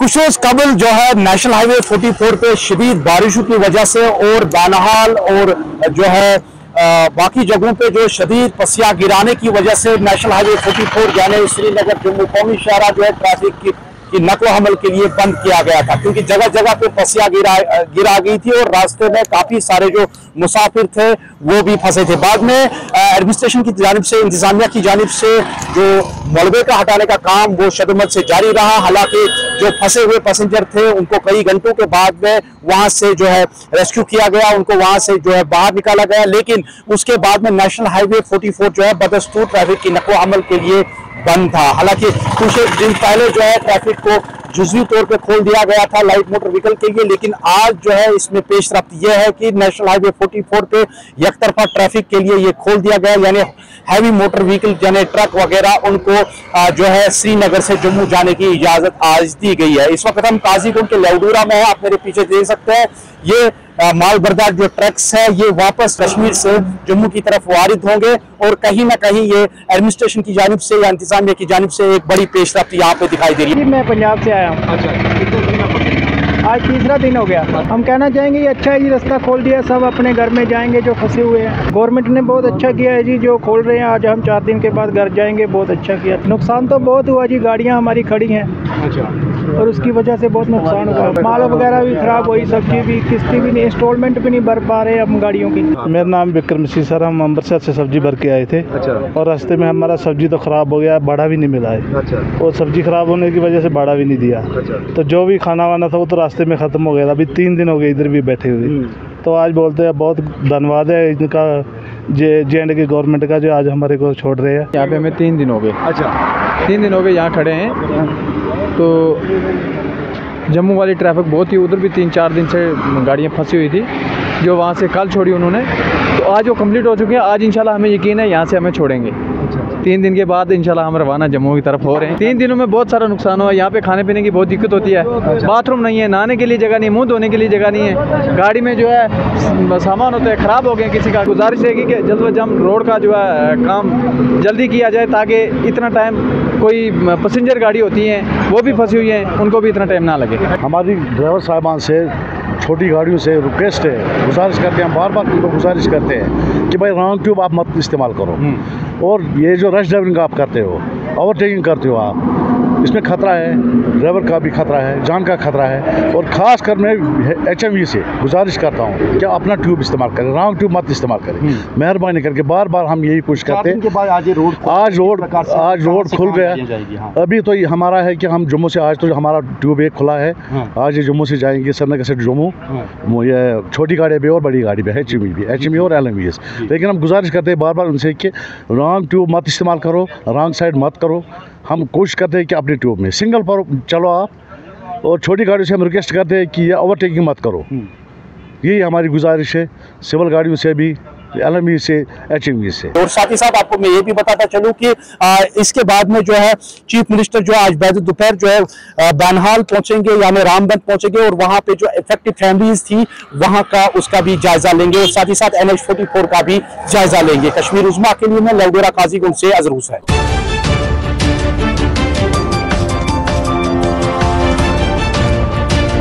कुछ रोज कबल जो है नेशनल हाईवे 44 पे शदीद बारिशों की वजह से और बानहाल और जो है बाकी जगहों पे जो शदीद पसिया गिराने की वजह से नेशनल हाईवे 44 यानी श्रीनगर जम्मू कौमी शाहरा जो है ट्रैफिक की नकलो हमल के लिए बंद किया गया था, क्योंकि जगह जगह पे पसिया गिरा गई थी और रास्ते में काफी सारे जो मुसाफिर थे वो भी फंसे थे। बाद में एडमिनिस्ट्रेशन की जानिब से, इंतजामिया की जानिब से जो मलबे का हटाने का काम वो शदमत से जारी रहा। हालांकि जो फंसे हुए पैसेंजर थे उनको कई घंटों के बाद में वहां से जो है रेस्क्यू किया गया, उनको वहां से जो है बाहर निकाला गया, लेकिन उसके बाद में नेशनल हाईवे 44 जो है बदस्तूर ट्रैफिक की नकलो हमल के लिए बंद था। हालांकि कुछ दिन पहले जो है ट्रैफिक को जुज़वी तौर पे खोल दिया गया था लाइट मोटर व्हीकल के लिए, लेकिन आज जो है इसमें पेश रफ्त यह है कि नेशनल हाईवे 44 पे यकतरफा ट्रैफिक के लिए ये खोल दिया गया, यानी हैवी मोटर व्हीकल यानी ट्रक वगैरह उनको जो है श्रीनगर से जम्मू जाने की इजाजत आज दी गई है। इस वक्त हम काजीगुंड के लौडूरा में है, आप मेरे पीछे देख सकते हैं। ये माल बरदार जो ट्रक्स है ये वापस कश्मीर से जम्मू की तरफ वारिद होंगे और कहीं ना कहीं ये एडमिनिस्ट्रेशन की जानिब से या इंतजामिया की जानिब से एक बड़ी पेशरफ्त यहाँ पे दिखाई दे रही है। मैं पंजाब से आया हूँ। आज तीसरा दिन हो गया। हम कहना चाहेंगे ये अच्छा है जी, रास्ता खोल दिया, सब अपने घर में जाएंगे जो फंसे हुए हैं। गवर्नमेंट ने बहुत अच्छा किया है जी, जो खोल रहे हैं। आज हम 4 दिन के बाद घर जाएंगे, बहुत अच्छा किया। नुकसान तो बहुत हुआ जी, गाड़ियाँ हमारी खड़ी हैं और उसकी वजह से बहुत नुकसान हुआ। माल वगैरह भी खराब हुई, सब्जी भी, किस्ती भी नहीं, इंस्टॉलमेंट भी नहीं भर पा रहे हम गाड़ियों की। मेरा नाम विक्रम सिंह सर, हम अमृतसर से सब्जी भर के आए थे। और रास्ते में हमारा सब्जी तो खराब हो गया, भाड़ा भी नहीं मिला है। और सब्जी खराब होने की वजह से भाड़ा भी नहीं दिया। तो जो भी खाना वाना था वो तो रास्ते में ख़त्म हो गया था। अभी 3 दिन हो गए इधर भी बैठे हुए। तो आज बोलते हैं बहुत धन्यवाद है इनका, जे&के की गवर्नमेंट का, जो आज हमारे को छोड़ रहे हैं। यहाँ पे हमें 3 दिन हो गए। 3 दिन हो गए यहाँ खड़े हैं। तो जम्मू वाली ट्रैफिक बहुत ही, उधर भी 3-4 दिन से गाड़ियाँ फंसी हुई थी, जो वहाँ से कल छोड़ी उन्होंने। तो आज वो कंप्लीट हो चुके हैं। आज इंशाल्लाह हमें यकीन है यहाँ से हमें छोड़ेंगे। 3 दिन के बाद इंशाल्लाह हम रवाना जम्मू की तरफ हो रहे हैं। 3 दिनों में बहुत सारा नुकसान हुआ। यहाँ पे खाने पीने की बहुत दिक्कत होती है। बाथरूम नहीं है, नहाने के लिए जगह नहीं है, मुँह धोने के लिए जगह नहीं है। गाड़ी में जो है सामान होता है ख़राब हो गए। किसी का गुजारिश रहेगी कि जल्द अज जल्द रोड का जो है काम जल्दी किया जाए, ताकि इतना टाइम कोई पैसेंजर गाड़ी होती हैं वो भी फंसी हुई हैं, उनको भी इतना टाइम ना लगे। हमारी ड्राइवर साहिबान से, छोटी गाड़ियों से रिक्वेस्ट है, गुजारिश करते हैं, बार बार उनको गुजारिश करते हैं कि भाई रॉन्ग ट्यूब आप मत इस्तेमाल करो। और ये जो रश ड्राइविंग आप करते हो, ओवरटेकिंग करते हो आप, इसमें खतरा है, ड्राइवर का भी खतरा है, जान का खतरा है। और ख़ास कर मैं HMV से गुजारिश करता हूँ कि अपना ट्यूब इस्तेमाल करें, रॉन्ग ट्यूब मत इस्तेमाल करें, मेहरबानी करके। बार बार हम यही कोशिश करते हैं। आज रोड खुल गया। अभी तो ये हमारा है कि हम जम्मू से, आज तो हमारा ट्यूब एक खुला है। आज ये जम्मू से जाएंगे, श्रीनगर से जम्मू, ये छोटी गाड़ी भी और बड़ी गाड़ी भी, HMV और LMVS। लेकिन हम गुजारिश करते हैं बार बार उनसे कि रॉन्ग ट्यूब मत इस्तेमाल करो, रॉन्ग साइड मत करो। हम कोशिश करते हैं कि अपने ट्यूब में सिंगल पर चलो आप। और छोटी गाड़ियों से हम रिक्वेस्ट करते हैं कि ये ओवरटेकिंग मत करो। यही हमारी गुजारिश है, सिविल गाड़ियों से भी, LMV से, HMV से। और साथ ही साथ आपको मैं ये भी बताता चलूं कि इसके बाद में जो है चीफ मिनिस्टर जो आज बाद दोपहर जो है बानहाल पहुंचेंगे, यानी रामबंद पहुंचेंगे और वहां पे जो इफेक्टिव फैमिलीज थी वहां का उसका भी जायजा लेंगे और साथ ही साथ NH 44 का भी जायजा लेंगे। कश्मीर उज़्मा के लिए मैं लौडूरा काजीगुंड से अजहर हुसैन।